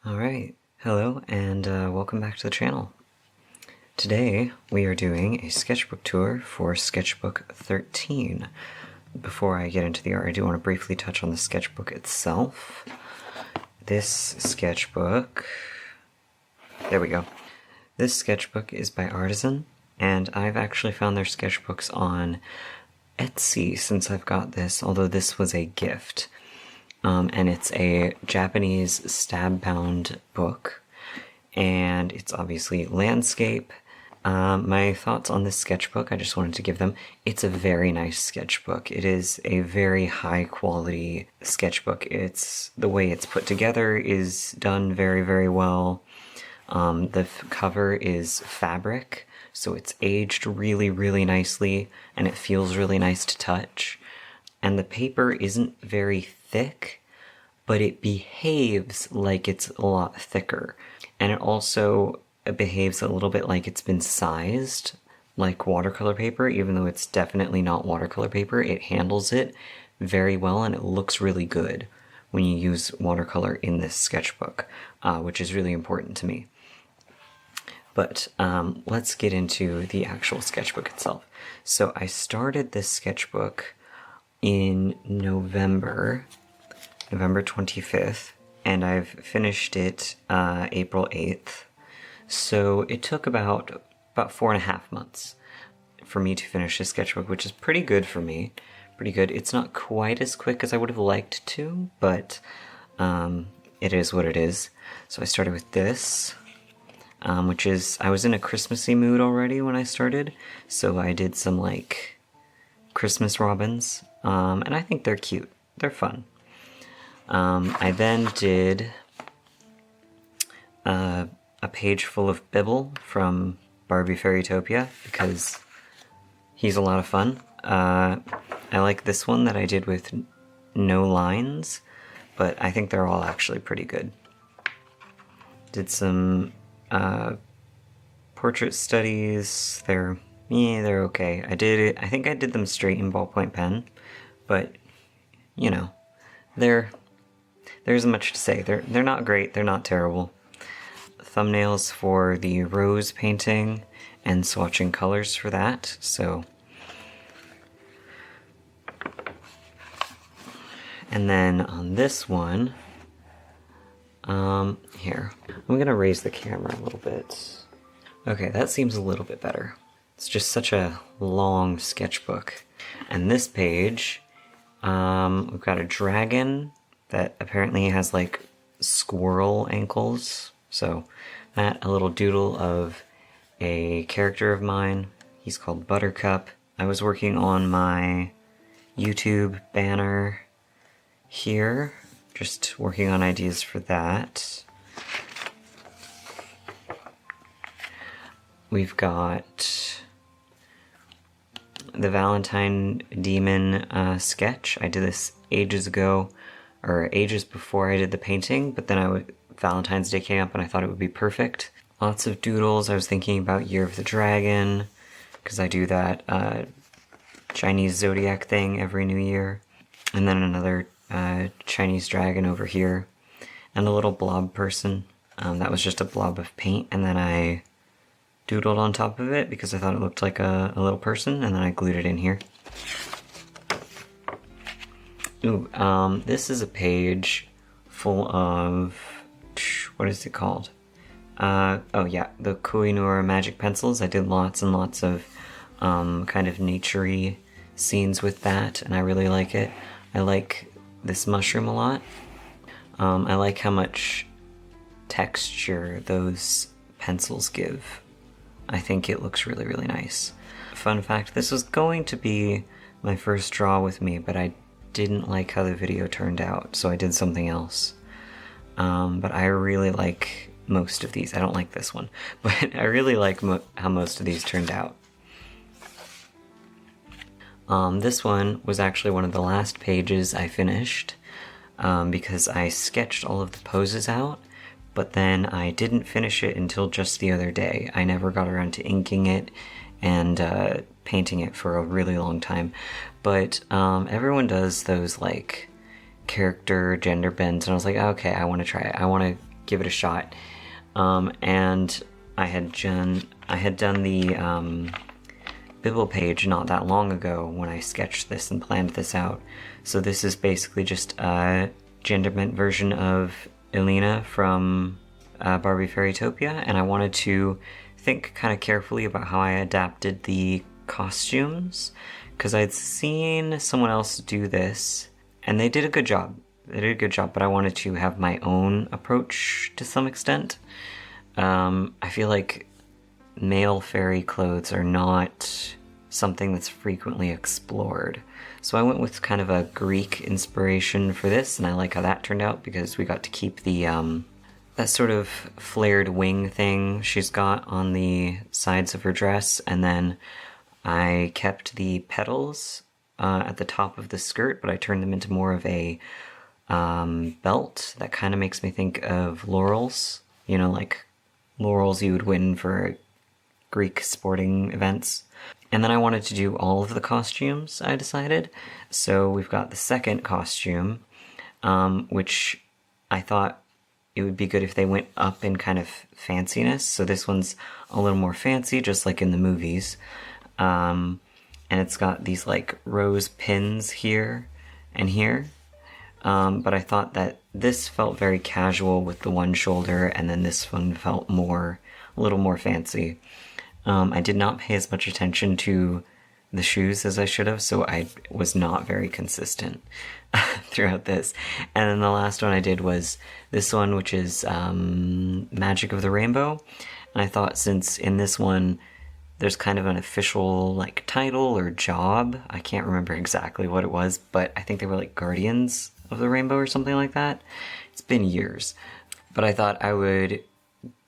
Alright, hello and welcome back to the channel. Today we are doing a sketchbook tour for Sketchbook 13. Before I get into the art, I do want to briefly touch on the sketchbook itself. This sketchbook... there we go. This sketchbook is by Artisan, and I've actually found their sketchbooks on Etsy since I've got this, although this was a gift. And it's a Japanese stab-bound book, and it's obviously landscape. My thoughts on this sketchbook, I just wanted to give them. It's a very nice sketchbook. It is a very high-quality sketchbook. The way it's put together is done very, very well. The cover is fabric, so it's aged really, really nicely, and it feels really nice to touch. And the paper isn't very thick, but it behaves like it's a lot thicker. And it also behaves a little bit like it's been sized like watercolor paper, even though it's definitely not watercolor paper. It handles it very well, and it looks really good when you use watercolor in this sketchbook, which is really important to me. But let's get into the actual sketchbook itself. So I started this sketchbook in November 25th, and I've finished it April 8th. So it took about 4.5 months for me to finish this sketchbook, which is pretty good for me. Pretty good. It's not quite as quick as I would have liked to, but it is what it is. So I started with this, which is, I was in a Christmassy mood already when I started, so I did some like Christmas robins. And I think they're cute. They're fun. I then did a page full of Bibble from Barbie Fairytopia because he's a lot of fun. I like this one that I did with no lines, but I think they're all actually pretty good. Did some portrait studies. They're okay. I think I did them straight in ballpoint pen. But, you know, there isn't much to say. They're not great, they're not terrible. Thumbnails for the rose painting and swatching colors for that, so. And then on this one, here. I'm gonna raise the camera a little bit. Okay, that seems a little bit better. It's just such a long sketchbook. And this page, we've got a dragon that apparently has like squirrel ankles. So that, a little doodle of a character of mine. He's called Buttercup. I was working on my YouTube banner here, just working on ideas for that. We've got the Valentine Demon sketch. I did this ages ago, or ages before I did the painting, but then Valentine's Day came up and I thought it would be perfect. Lots of doodles. I was thinking about Year of the Dragon, because I do that Chinese zodiac thing every New Year. And then another Chinese dragon over here, and a little blob person. That was just a blob of paint, and then I doodled on top of it because I thought it looked like a little person, and then I glued it in here. Ooh, this is a page full of, what is it called? Oh yeah, the Koh-i-Noor magic pencils. I did lots and lots of kind of nature-y scenes with that, and I really like it. I like this mushroom a lot. I like how much texture those pencils give. I think it looks really, really nice. Fun fact, this was going to be my first draw with me, but I didn't like how the video turned out, so I did something else. But I really like most of these. I don't like this one, but I really like how most of these turned out. This one was actually one of the last pages I finished, because I sketched all of the poses out, but then I didn't finish it until just the other day. I never got around to inking it and painting it for a really long time. But everyone does those like character gender bends, and I was like, okay, I want to try it. I want to give it a shot. And I had done the Bibble page not that long ago when I sketched this and planned this out. So this is basically just a genderment version of Elena from Barbie Fairytopia, and I wanted to think kind of carefully about how I adapted the costumes, because I'd seen someone else do this, and they did a good job. But I wanted to have my own approach to some extent. I feel like male fairy clothes are not something that's frequently explored. So I went with kind of a Greek inspiration for this, and I like how that turned out because we got to keep the that sort of flared wing thing she's got on the sides of her dress, and then I kept the petals at the top of the skirt, but I turned them into more of a belt that kind of makes me think of laurels, you know, like laurels you would win for Greek sporting events. And then I wanted to do all of the costumes, I decided. So we've got the second costume, which I thought it would be good if they went up in kind of fanciness. So this one's a little more fancy, just like in the movies. And it's got these like rose pins here and here. But I thought that this felt very casual with the one shoulder, and then this one felt a little more fancy. I did not pay as much attention to the shoes as I should have, so I was not very consistent throughout this. And then the last one I did was this one, which is Magic of the Rainbow. And I thought, since in this one there's kind of an official like title or job, I can't remember exactly what it was, but I think they were like Guardians of the Rainbow or something like that. It's been years. But I thought I would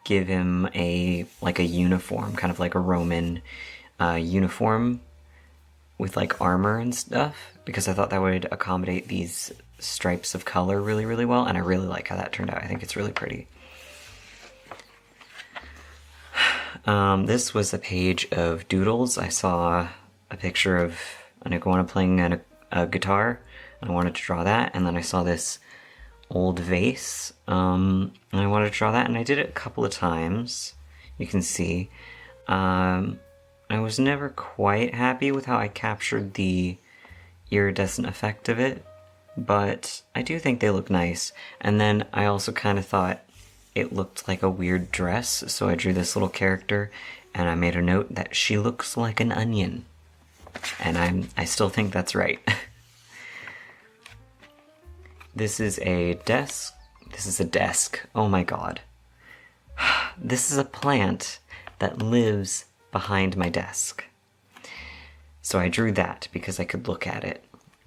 give him a uniform, kind of like a Roman uniform with like armor and stuff, because I thought that would accommodate these stripes of color really, really well, and I really like how that turned out. I think it's really pretty. This was a page of doodles. I saw a picture of an iguana playing a guitar, and I wanted to draw that, and then I saw this old vase, and I wanted to draw that, and I did it a couple of times. You can see. I was never quite happy with how I captured the iridescent effect of it, but I do think they look nice. And then I also kind of thought it looked like a weird dress, so I drew this little character, and I made a note that she looks like an onion. And I still think that's right. This is a desk. This is a desk. Oh my god. This is a plant that lives behind my desk. So I drew that because I could look at it.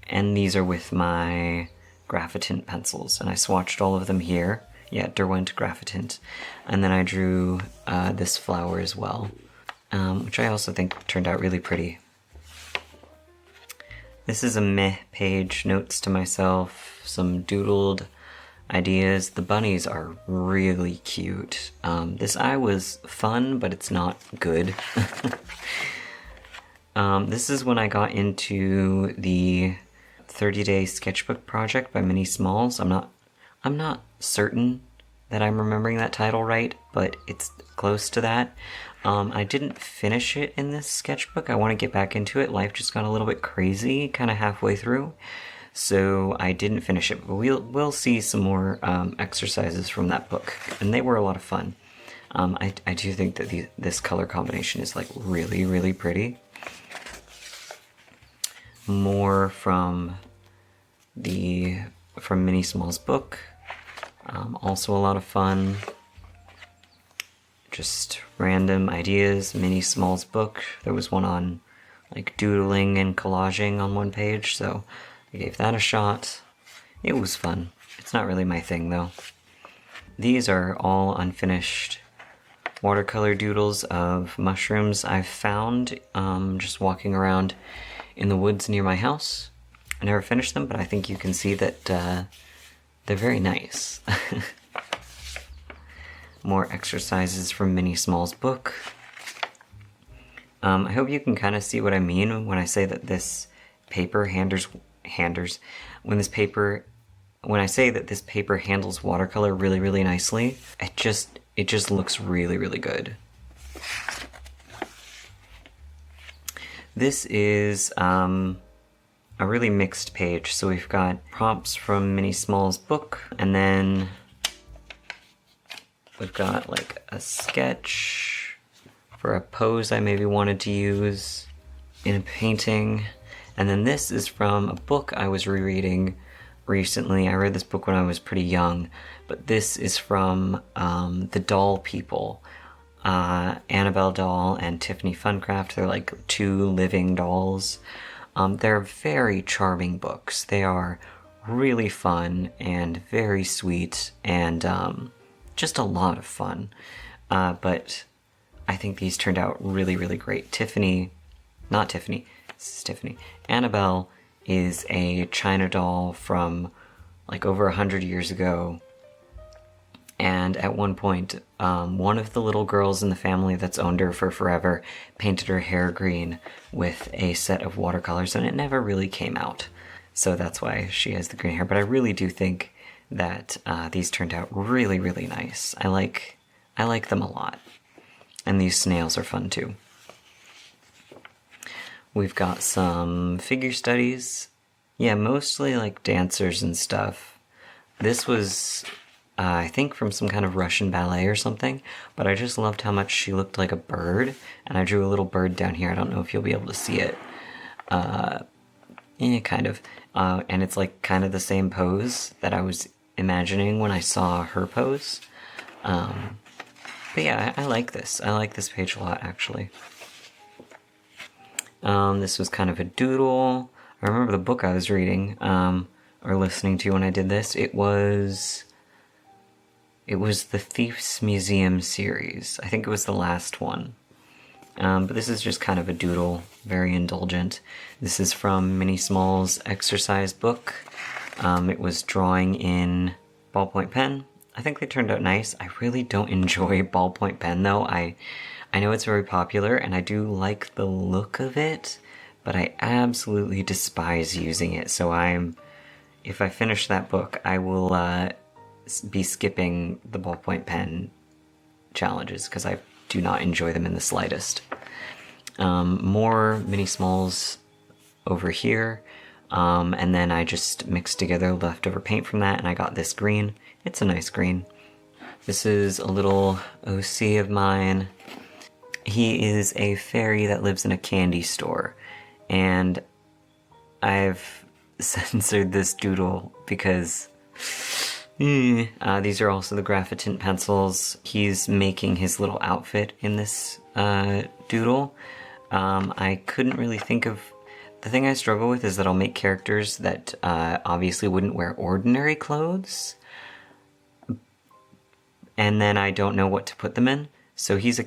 And these are with my Graphitint pencils, and I swatched all of them here. Yeah, Derwent Graphitint. And then I drew this flower as well, which I also think turned out really pretty. This is a meh page, notes to myself, some doodled ideas. The bunnies are really cute. This eye was fun, but it's not good. This is when I got into the 30-day sketchbook project by Mini Smalls. I'm not certain that I'm remembering that title right, but it's close to that. I didn't finish it in this sketchbook. I want to get back into it. Life just got a little bit crazy kind of halfway through, so I didn't finish it. But we'll see some more exercises from that book, and they were a lot of fun. I do think that this color combination is like really, really pretty. More from Mini Small's book. Also a lot of fun. Just random ideas. Mini Small's book. There was one on like doodling and collaging on one page, so I gave that a shot. It was fun. It's not really my thing though. These are all unfinished watercolor doodles of mushrooms I've found just walking around in the woods near my house. I never finished them, but I think you can see that they're very nice. More exercises from Mini Small's book. I hope you can kind of see what I mean when I say that this paper when this paper when I say that this paper handles watercolor really, really nicely, it just looks really, really good. This is a really mixed page. So we've got prompts from Mini Small's book, and then we've got like a sketch for a pose I maybe wanted to use in a painting. And then this is from a book I was rereading recently. I read this book when I was pretty young, but this is from the Doll People. Annabelle doll and Tiffany Funcraft. They're like two living dolls. They're very charming books. They are really fun and very sweet and just a lot of fun. But I think these turned out really, really great. Annabelle is a China doll from like over 100 years ago. And at one point, one of the little girls in the family that's owned her for forever painted her hair green with a set of watercolors, and it never really came out. So that's why she has the green hair. But I really do think that these turned out really, really nice. I like them a lot. And these snails are fun too. We've got some figure studies. Yeah, mostly like dancers and stuff. This was I think from some kind of Russian ballet or something, but I just loved how much she looked like a bird, and I drew a little bird down here. I don't know if you'll be able to see it. Kind of. And it's like kind of the same pose that I was imagining when I saw her pose. But yeah, I like this. I like this page a lot, actually. This was kind of a doodle. I remember the book I was reading, or listening to when I did this. It was the Thief's Museum series. I think it was the last one. But this is just kind of a doodle, very indulgent. This is from Mini Small's exercise book. It was drawing in ballpoint pen. I think they turned out nice. I really don't enjoy ballpoint pen though. I know it's very popular and I do like the look of it, but I absolutely despise using it. So if I finish that book, I will be skipping the ballpoint pen challenges because I do not enjoy them in the slightest. More Mini Smalls over here, and then I just mixed together leftover paint from that and I got this green. It's a nice green. This is a little OC of mine. He is a fairy that lives in a candy store, and I've censored this doodle because these are also the Graphitint pencils. He's making his little outfit in this doodle. I couldn't really think of... The thing I struggle with is that I'll make characters that obviously wouldn't wear ordinary clothes, and then I don't know what to put them in. So he's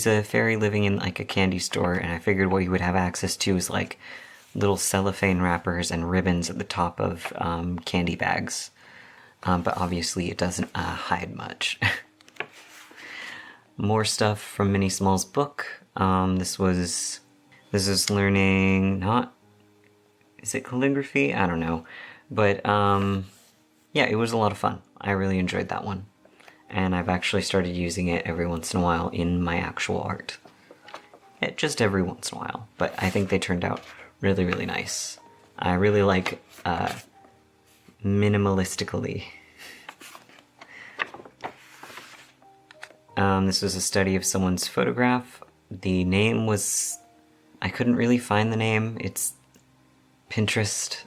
a fairy living in like a candy store, and I figured what he would have access to is like little cellophane wrappers and ribbons at the top of candy bags. But obviously it doesn't hide much. More stuff from Mini Small's book. This is learning, is it calligraphy? I don't know. But yeah, it was a lot of fun. I really enjoyed that one. And I've actually started using it every once in a while in my actual art. Just every once in a while. But I think they turned out really, really nice. I really like minimalistically. This was a study of someone's photograph. The name was... I couldn't really find the name. It's Pinterest.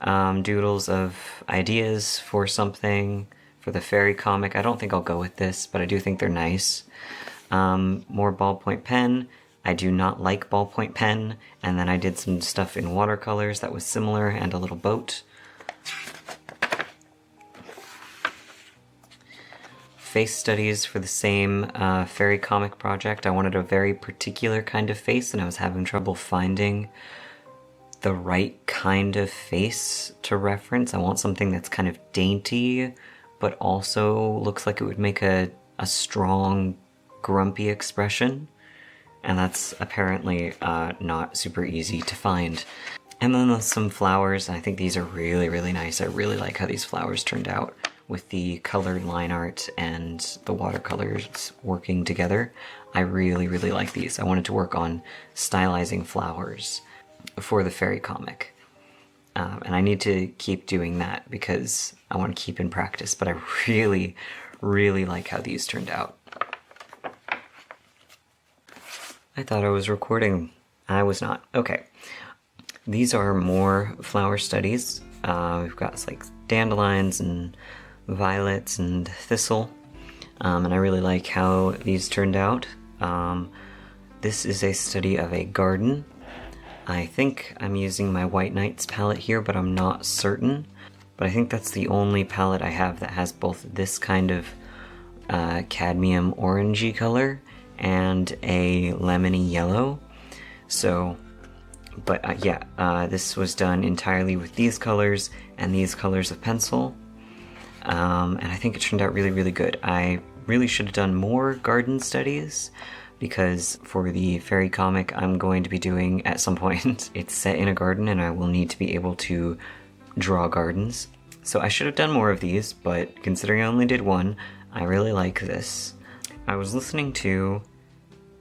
Doodles of ideas for something. For the fairy comic. I don't think I'll go with this, but I do think they're nice. More ballpoint pen. I do not like ballpoint pen. And then I did some stuff in watercolors that was similar, and a little boat. Face studies for the same fairy comic project. I wanted a very particular kind of face, and I was having trouble finding the right kind of face to reference. I want something that's kind of dainty, but also looks like it would make a strong, grumpy expression. And that's apparently not super easy to find. And then some flowers. I think these are really, really nice. I really like how these flowers turned out with the colored line art and the watercolors working together. I really, really like these. I wanted to work on stylizing flowers for the fairy comic. And I need to keep doing that because I want to keep in practice, but I really, really like how these turned out. I thought I was recording. I was not. Okay. These are more flower studies. We've got like dandelions and violets and thistle. And I really like how these turned out. This is a study of a garden. I think I'm using my White Nights palette here, but I'm not certain. But I think that's the only palette I have that has both this kind of cadmium orangey color and a lemony yellow. So, but this was done entirely with these colors and these colors of pencil. And I think it turned out really, really good. I really should have done more garden studies because for the fairy comic I'm going to be doing at some point, it's set in a garden and I will need to be able to draw gardens. So I should have done more of these, but considering I only did one, I really like this. I was listening to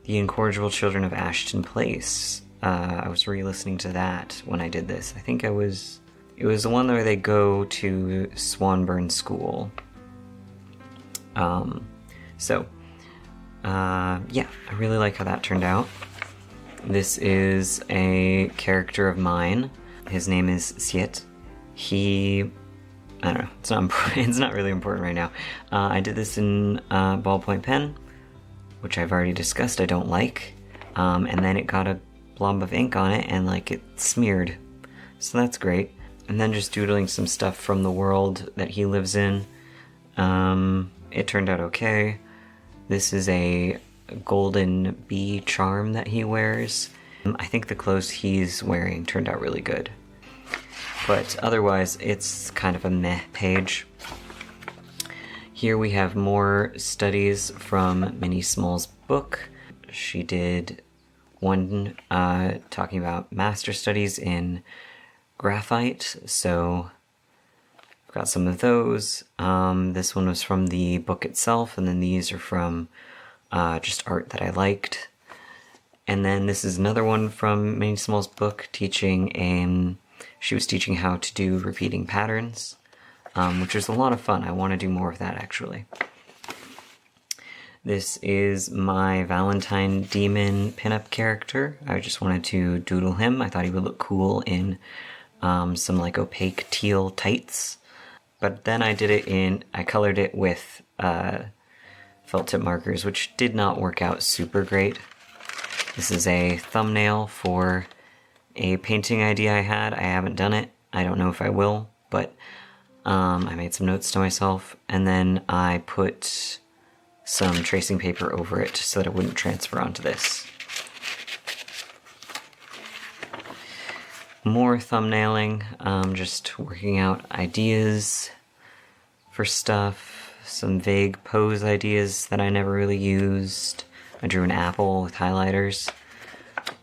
The Incorrigible Children of Ashton Place. I was re-listening to that when I did this. I think it was the one where they go to Swanburn School. Yeah, I really like how that turned out. This is a character of mine. His name is Siet. I don't know, it's not important. It's not really important right now. I did this in ballpoint pen, which I've already discussed I don't like. And then it got a blob of ink on it and like it smeared. So that's great. And then just doodling some stuff from the world that he lives in. It turned out okay. This is a golden bee charm that he wears. I think the clothes he's wearing turned out really good. But otherwise, it's kind of a meh page. Here we have more studies from Minnie Small's book. She did one talking about master studies in graphite, so I've got some of those. This one was from the book itself, and then these are from just art that I liked. And then this is another one from Minnie Small's book she was teaching how to do repeating patterns, which is a lot of fun. I want to do more of that, actually. This is my Valentine Demon pinup character. I just wanted to doodle him. I thought he would look cool in some like opaque teal tights. But then I colored it with felt tip markers, which did not work out super great. This is a thumbnail for a painting idea I had. I haven't done it. I don't know if I will, but I made some notes to myself, and then I put some tracing paper over it so that it wouldn't transfer onto this. More thumbnailing, just working out ideas for stuff, some vague pose ideas that I never really used. I drew an apple with highlighters.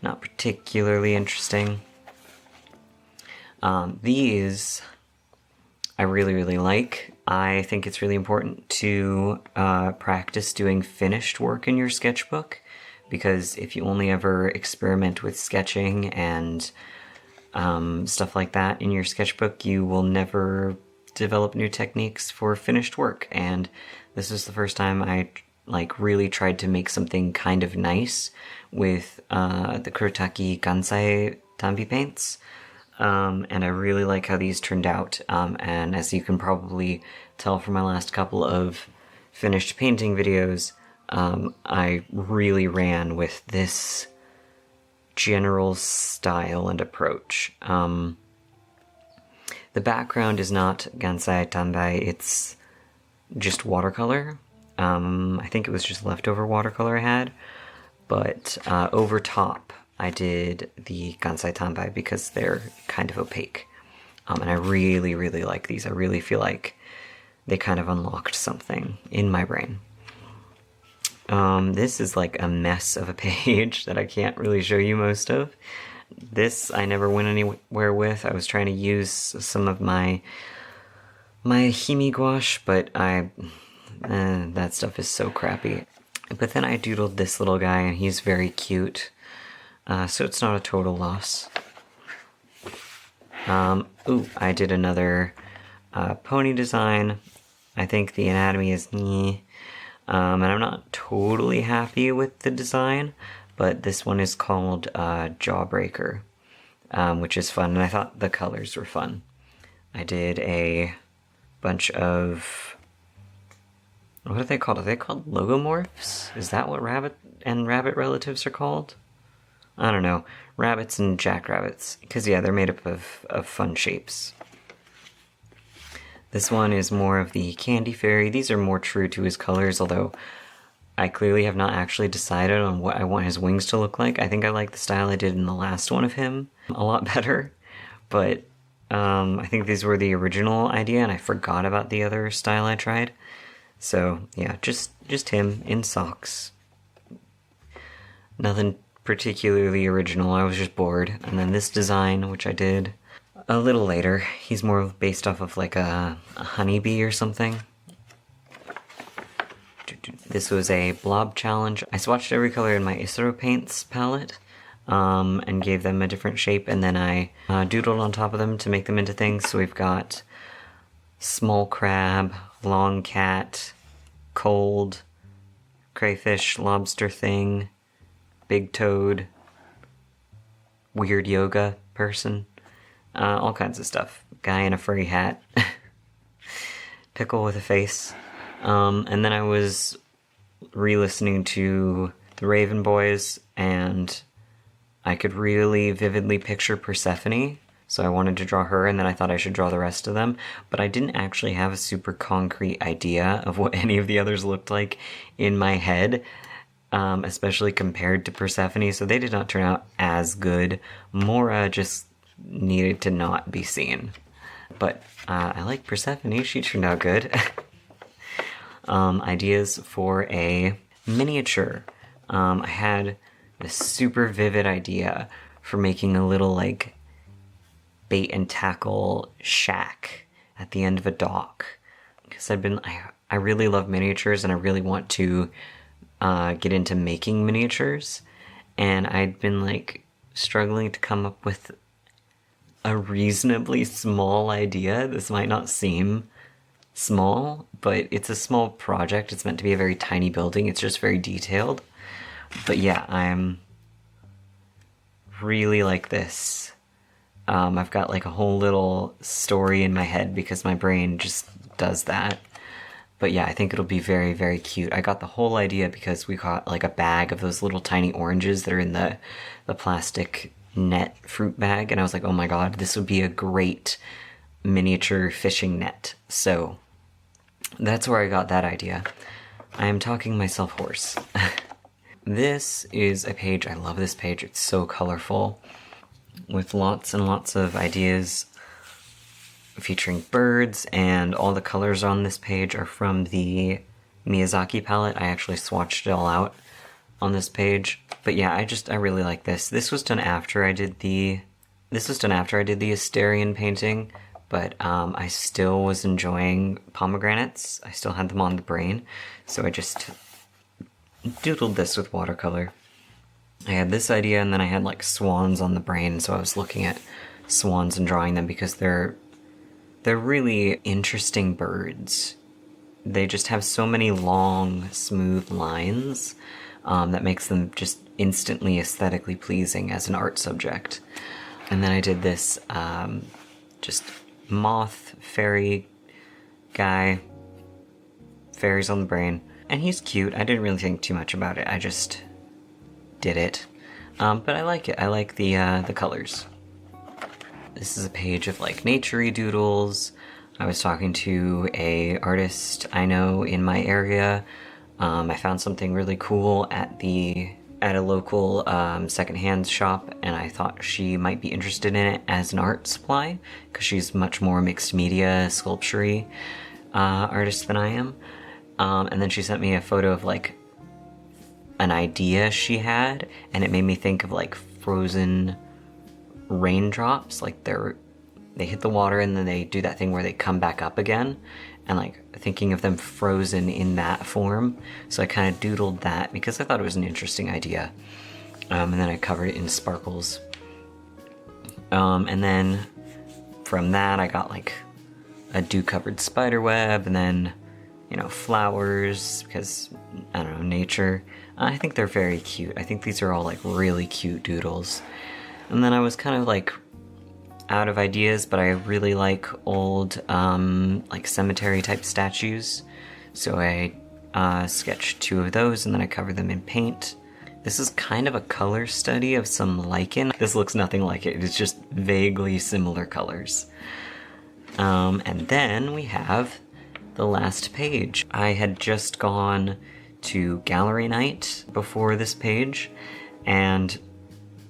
Not particularly interesting. These I really, really like. I think it's really important to practice doing finished work in your sketchbook, because if you only ever experiment with sketching and stuff like that in your sketchbook, you will never develop new techniques for finished work. And this is the first time I really tried to make something kind of nice with the Kurotaki Gansai Tambi paints. And I really like how these turned out. And as you can probably tell from my last couple of finished painting videos, I really ran with this general style and approach. The background is not Gansai Tambai, it's just watercolor. I think it was just leftover watercolor I had, but over top I did the Gansai Tambai because they're kind of opaque. And I really, really like these. I really feel like they kind of unlocked something in my brain. This is like a mess of a page that I can't really show you most of. This I never went anywhere with. I was trying to use some of my Himi gouache, but that stuff is so crappy. But then I doodled this little guy, and he's very cute, so it's not a total loss. Ooh, I did another pony design. I think the anatomy is and I'm not totally happy with the design, but this one is called Jawbreaker, which is fun, and I thought the colors were fun. I did a bunch of, what are they called? Are they called logomorphs? Is that what rabbit and rabbit relatives are called? I don't know. Rabbits and jackrabbits. Because, yeah, they're made up of fun shapes. This one is more of the candy fairy. These are more true to his colors, although I clearly have not actually decided on what I want his wings to look like. I think I like the style I did in the last one of him a lot better. But I think these were the original idea, and I forgot about the other style I tried. So, yeah, just him in socks. Nothing particularly original, I was just bored. And then this design, which I did a little later, he's more based off of like a honeybee or something. This was a blob challenge. I swatched every color in my Isero Paints palette, and gave them a different shape, and then I doodled on top of them to make them into things. So we've got small crab, long cat, cold, crayfish, lobster thing, big toad, weird yoga person, all kinds of stuff. Guy in a furry hat, pickle with a face. And then I was re-listening to the Raven Boys, and I could really vividly picture Persephone, so I wanted to draw her, and then I thought I should draw the rest of them, but I didn't actually have a super concrete idea of what any of the others looked like in my head, especially compared to Persephone, so they did not turn out as good. Mora just needed to not be seen. But I like Persephone, she turned out good. Ideas for a miniature. I had a super vivid idea for making a little, like, bait and tackle shack at the end of a dock. Because I really love miniatures, and I really want to get into making miniatures. And I'd been, like, struggling to come up with a reasonably small idea. This might not seem small, but it's a small project. It's meant to be a very tiny building. It's just very detailed. But yeah, I'm really like this. I've got like a whole little story in my head because my brain just does that. But yeah, I think it'll be very, very cute. I got the whole idea because we got like a bag of those little tiny oranges that are in the plastic net fruit bag, and I was like, oh my god, this would be a great miniature fishing net. So that's where I got that idea. I am talking myself hoarse. This is a page, I love this page, it's so colorful, with lots and lots of ideas featuring birds, and all the colors on this page are from the Miyazaki palette. I actually swatched it all out on this page. But yeah, I really like this. This was done after I did the Asterion painting, but I still was enjoying pomegranates. I still had them on the brain, so I just doodled this with watercolor. I had this idea, and then I had like swans on the brain, so I was looking at swans and drawing them because they're really interesting birds. They just have so many long, smooth lines that makes them just instantly aesthetically pleasing as an art subject. And then I did this just moth fairy guy, fairies on the brain, and he's cute. I didn't really think too much about it. I just did it, but I like it. I like the colors. This is a page of like naturey doodles. I was talking to a artist I know in my area. I found something really cool at a local secondhand shop, and I thought she might be interested in it as an art supply because she's much more mixed media, sculpture-y artist than I am. And then she sent me a photo of like an idea she had, and it made me think of like frozen raindrops, like they hit the water and then they do that thing where they come back up again, and like thinking of them frozen in that form. So I kind of doodled that because I thought it was an interesting idea. And then I covered it in sparkles. And then from that I got like a dew-covered spider web, and then, you know, flowers, because, I don't know, nature. I think they're very cute. I think these are all like really cute doodles. And then I was kind of like out of ideas, but I really like old like cemetery type statues. So I sketched 2 of those, and then I covered them in paint. This is kind of a color study of some lichen. This looks nothing like it. It's just vaguely similar colors. And then we have the last page. I had just gone to gallery night before this page, and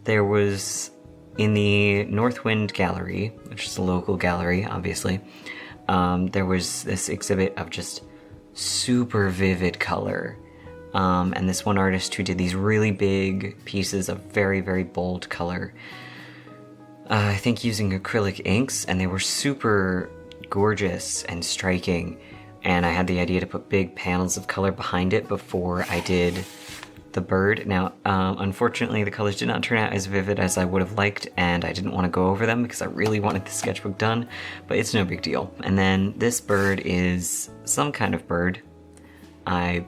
there was, in the Northwind Gallery, which is a local gallery, obviously, there was this exhibit of just super vivid color. And this one artist who did these really big pieces of very, very bold color, I think using acrylic inks, and they were super gorgeous and striking. And I had the idea to put big panels of color behind it before I did the bird. Now, unfortunately, the colors did not turn out as vivid as I would have liked, and I didn't want to go over them because I really wanted the sketchbook done, but it's no big deal. And then this bird is some kind of bird. I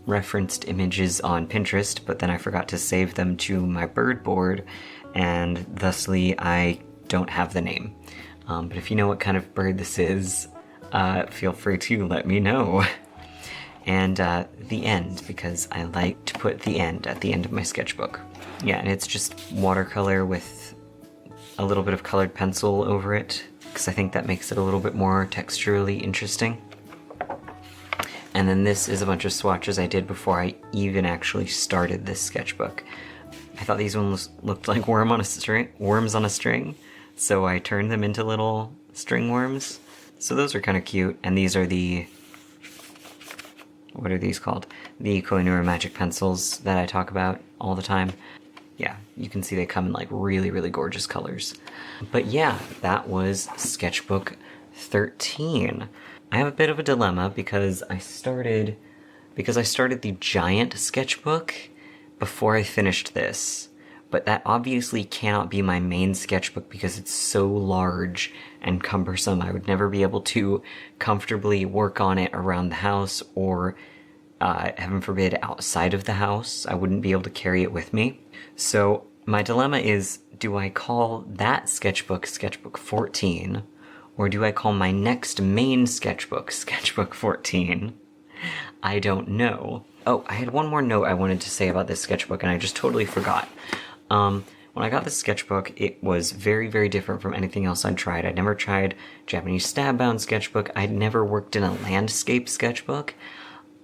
referenced images on Pinterest, but then I forgot to save them to my bird board, and thusly I don't have the name. But if you know what kind of bird this is, feel free to let me know. And the end, because I like to put the end at the end of my sketchbook. Yeah, and it's just watercolor with a little bit of colored pencil over it, because I think that makes it a little bit more texturally interesting. And then this is a bunch of swatches I did before I even actually started this sketchbook. I thought these ones looked like worms on a string, so I turned them into little string worms. So those are kind of cute, and these are the, what are these called? The Koh-i-Noor magic pencils that I talk about all the time. Yeah, you can see they come in like really, really gorgeous colors. But yeah, that was Sketchbook 13. I have a bit of a dilemma because I started the giant sketchbook before I finished this. But that obviously cannot be my main sketchbook because it's so large and cumbersome. I would never be able to comfortably work on it around the house, or, heaven forbid, outside of the house. I wouldn't be able to carry it with me. So my dilemma is, do I call that sketchbook Sketchbook 14, or do I call my next main sketchbook Sketchbook 14? I don't know. Oh, I had one more note I wanted to say about this sketchbook, and I just totally forgot. When I got this sketchbook, it was very, very different from anything else I'd tried. I'd never tried Japanese stab-bound sketchbook. I'd never worked in a landscape sketchbook.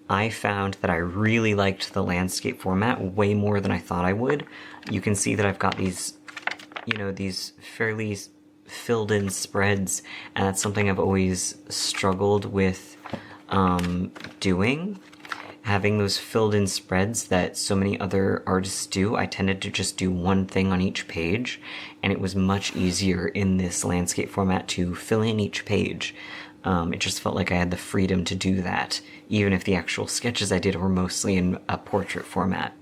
I found that I really liked the landscape format way more than I thought I would. You can see that I've got these, you know, these fairly filled-in spreads, and that's something I've always struggled with doing. Having those filled-in spreads that so many other artists do, I tended to just do one thing on each page, and it was much easier in this landscape format to fill in each page. It just felt like I had the freedom to do that, even if the actual sketches I did were mostly in a portrait format.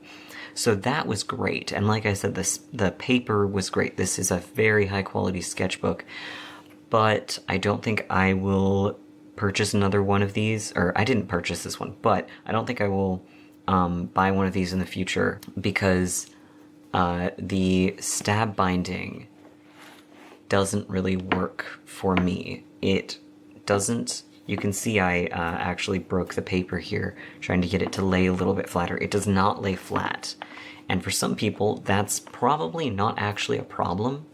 So that was great, and like I said, the paper was great. This is a very high-quality sketchbook, but I don't think I will purchase another one of these, or I didn't purchase this one, but I don't think I will buy one of these in the future because the stab binding doesn't really work for me. It doesn't, you can see I actually broke the paper here trying to get it to lay a little bit flatter. It does not lay flat, and for some people that's probably not actually a problem,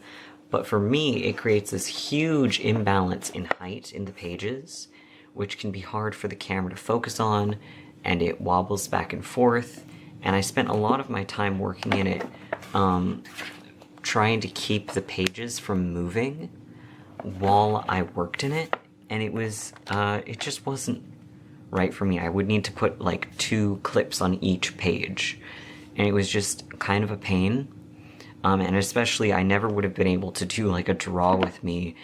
but for me it creates this huge imbalance in height in the pages, which can be hard for the camera to focus on, and it wobbles back and forth. And I spent a lot of my time working in it trying to keep the pages from moving while I worked in it, and it was it just wasn't right for me. I would need to put like 2 clips on each page, and it was just kind of a pain. And especially I never would have been able to do like a draw with me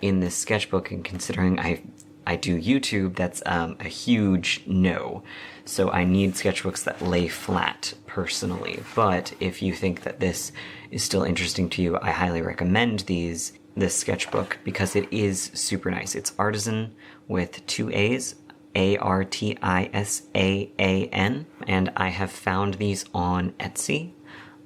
in this sketchbook, and considering I do YouTube, that's a huge no. So I need sketchbooks that lay flat, personally. But if you think that this is still interesting to you, I highly recommend this sketchbook because it is super nice. It's Artisan with 2 A's, Artisan, and I have found these on Etsy.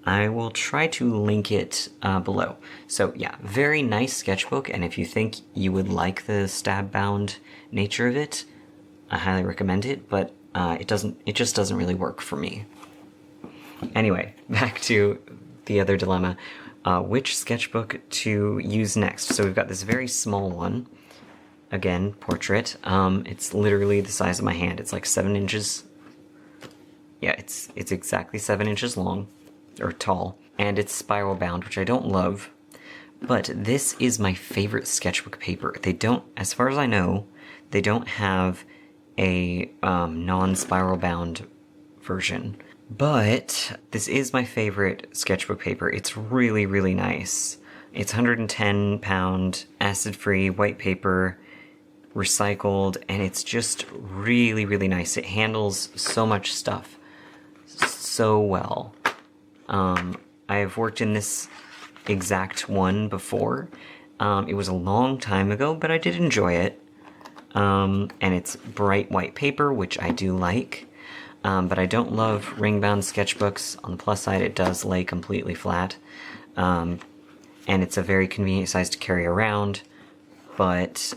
I will try to link it below. So yeah, very nice sketchbook, and if you think you would like the stab-bound nature of it, I highly recommend it, but it just doesn't really work for me. Anyway, back to the other dilemma. Which sketchbook to use next? So we've got this very small one. Again, portrait. It's literally the size of my hand. It's like 7 inches. Yeah, it's exactly 7 inches long. Or tall, and it's spiral bound, which I don't love, but this is my favorite sketchbook paper. They don't, as far as I know, they don't have a non-spiral bound version, but this is my favorite sketchbook paper. It's really, really nice. It's 110-pound, acid-free, white paper, recycled, and it's just really, really nice. It handles so much stuff so well. I have worked in this exact one before. It was a long time ago, but I did enjoy it. And it's bright white paper, which I do like. But I don't love ring-bound sketchbooks. On the plus side, it does lay completely flat. And it's a very convenient size to carry around. But,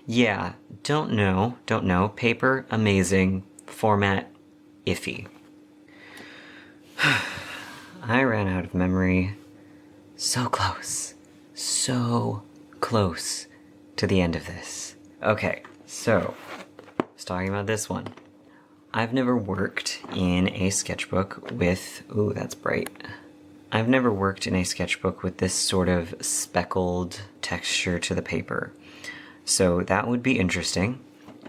yeah, don't know. Paper, amazing. Format, iffy. I ran out of memory. So close to the end of this. Okay, so, let's talking about this one. I've never worked in a sketchbook with, ooh, that's bright. I've never worked in a sketchbook with this sort of speckled texture to the paper. So that would be interesting.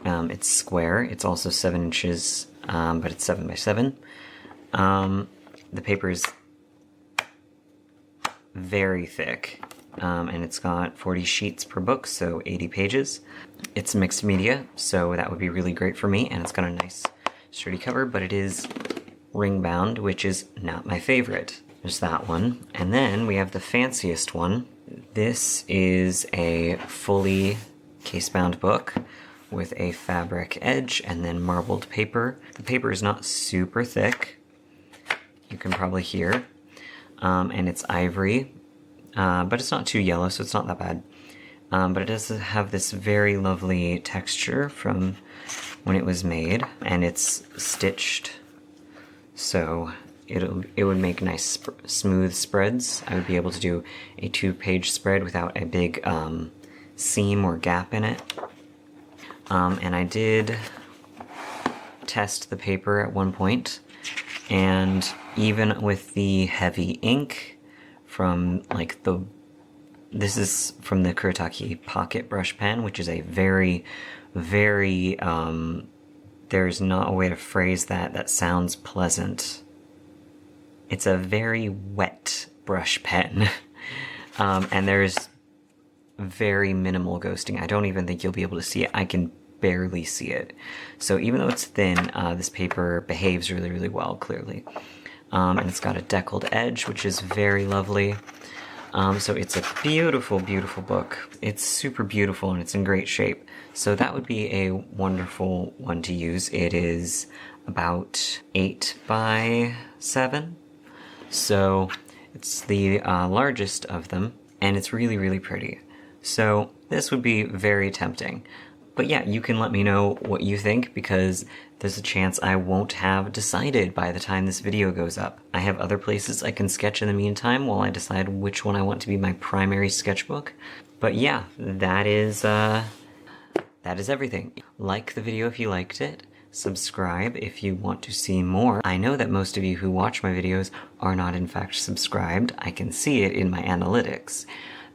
It's square, it's also 7 inches, but it's 7 by 7. The paper is very thick, and it's got 40 sheets per book, so 80 pages. It's mixed media, so that would be really great for me, and it's got a nice sturdy cover, but it is ring bound, which is not my favorite. There's that one. And then we have the fanciest one. This is a fully case-bound book with a fabric edge and then marbled paper. The paper is not super thick. You can probably hear, and it's ivory, but it's not too yellow, so it's not that bad. But it does have this very lovely texture from when it was made, and it's stitched, so it would make nice smooth spreads. I would be able to do a 2-page spread without a big seam or gap in it. And I did test the paper at one point, and even with the heavy ink from like this is from the Kuretake Pocket Brush Pen, which is a very, very, there's not a way to phrase that sounds pleasant. It's a very wet brush pen, and there's very minimal ghosting. I don't even think you'll be able to see it. I can barely see it. So even though it's thin, this paper behaves really, really well, clearly. And it's got a deckled edge, which is very lovely. So it's a beautiful, beautiful book. It's super beautiful and it's in great shape. So that would be a wonderful one to use. It is about 8 by 7. So it's the largest of them, and it's really, really pretty. So this would be very tempting. But yeah, you can let me know what you think, because there's a chance I won't have decided by the time this video goes up. I have other places I can sketch in the meantime while I decide which one I want to be my primary sketchbook. But yeah, that is everything. Like the video if you liked it. Subscribe if you want to see more. I know that most of you who watch my videos are not in fact subscribed. I can see it in my analytics.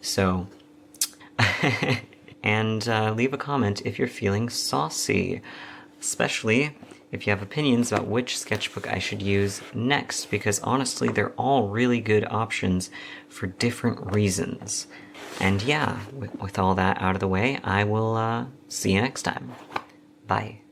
So, and leave a comment if you're feeling saucy. Especially if you have opinions about which sketchbook I should use next, because honestly, they're all really good options for different reasons. And yeah, with all that out of the way, I will see you next time. Bye.